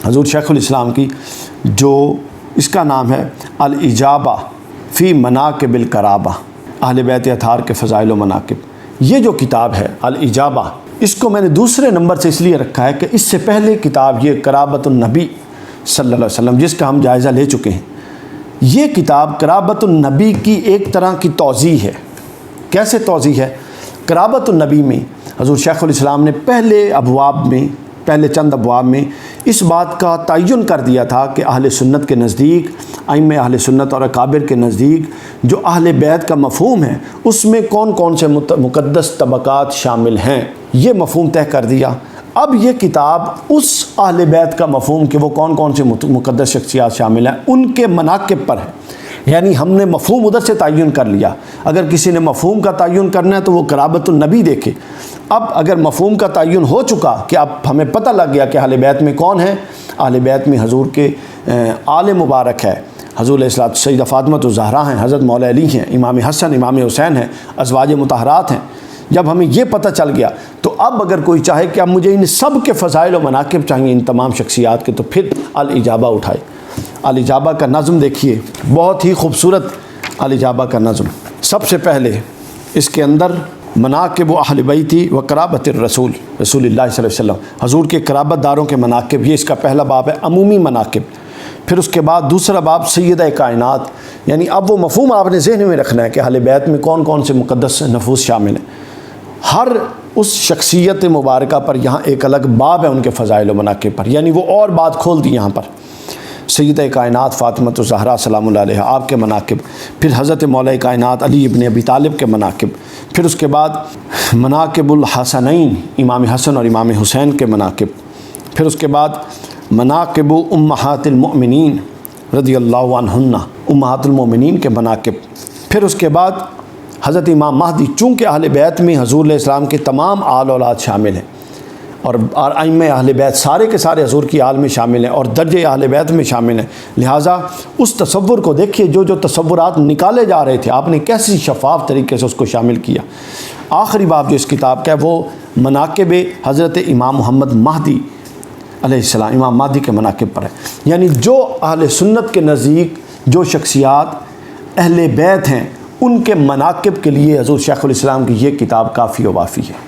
حضور شیخ الاسلام کی، جو اس کا نام ہے الاجابہ فی مناقب القرابہ، اہل بیت اطہار کے فضائل و مناقب۔ یہ جو کتاب ہے الاجابہ، اس کو میں نے دوسرے نمبر سے اس لیے رکھا ہے کہ اس سے پہلے کتاب یہ قرابۃ النبی صلی اللہ علیہ وسلم، جس کا ہم جائزہ لے چکے ہیں، یہ کتاب قرابۃ النبی کی ایک طرح کی توضیح ہے۔ کیسے توضیح ہے؟ قرابۃ النبی میں حضور شیخ الاسلام نے پہلے چند ابواب میں اس بات کا تعین کر دیا تھا کہ اہل سنت کے نزدیک، ائمہ اہل سنت اور اکابر کے نزدیک جو اہل بیت کا مفہوم ہے، اس میں کون کون سے مقدس طبقات شامل ہیں، یہ مفہوم طے کر دیا۔ اب یہ کتاب اس اہل بیت کا مفہوم کہ وہ کون کون سے مقدس شخصیات شامل ہیں، ان کے مناقب پر ہے۔ یعنی ہم نے مفہوم ادھر سے تعین کر لیا۔ اگر کسی نے مفہوم کا تعین کرنا ہے تو وہ قرابۃ النبی دیکھے۔ اب اگر مفہوم کا تعین ہو چکا کہ اب ہمیں پتہ لگ گیا کہ اہل بیت میں کون ہے، اہل بیت میں حضور کے آل مبارک ہے، حضور علیہ الصلوۃ سیدہ فاطمہ الزہرا ہیں، حضرت مولا علی ہیں، امام حسن امام حسین ہیں، ازواج مطہرات ہیں۔ جب ہمیں یہ پتہ چل گیا تو اب اگر کوئی چاہے کہ اب مجھے ان سب کے فضائل و مناقب چاہیے، ان تمام شخصیات کے، تو پھر الاجابہ اٹھائے۔ الاجابہ کا نظم دیکھیے، بہت ہی خوبصورت الاجابہ کا نظم۔ سب سے پہلے اس کے اندر مناقب و اہل بیتی و قرابت الرسول، رسول اللہ صلی اللہ علیہ وسلم، حضور کے قرابت داروں کے مناقب، یہ اس کا پہلا باب ہے، عمومی مناقب۔ پھر اس کے بعد دوسرا باب سیدہ کائنات، یعنی اب وہ مفہوم آپ نے ذہن میں رکھنا ہے کہ اہل بیت میں کون کون سے مقدس نفوس شامل ہیں۔ ہر اس شخصیت مبارکہ پر یہاں ایک الگ باب ہے ان کے فضائل و مناقب پر، یعنی وہ اور بات کھول دی یہاں پر۔ سیدہ کائنات فاطمہ الزہرا سلام اللہ علیہا، آپ کے مناقب، پھر حضرت مولا کائنات علی ابن ابی طالب کے مناقب، پھر اس کے بعد مناقب الحسنین، امام حسن اور امام حسین کے مناقب، پھر اس کے بعد مناقب امہات المؤمنین رضی اللہ عنہن، امہات المؤمنین کے مناقب، پھر اس کے بعد حضرت امام مہدی، چونکہ اہل بیت میں حضور علیہ السلام کے تمام آل اولاد شامل ہیں، اور ائمہ اہل بیت سارے کے سارے حضور کی آل میں شامل ہیں اور درجہ اہل بیت میں شامل ہیں، لہٰذا اس تصور کو دیکھیے، جو تصورات نکالے جا رہے تھے آپ نے کیسی شفاف طریقے سے اس کو شامل کیا۔ آخری باب جو اس کتاب کا ہے وہ مناقب حضرت امام محمد مہدی علیہ السلام، امام مہدی کے مناقب پر ہے، یعنی جو اہل سنت کے نزدیک جو شخصیات اہل بیت ہیں ان کے مناقب کے لیے حضور شیخ الاسلام کی یہ کتاب کافی و وافی ہے۔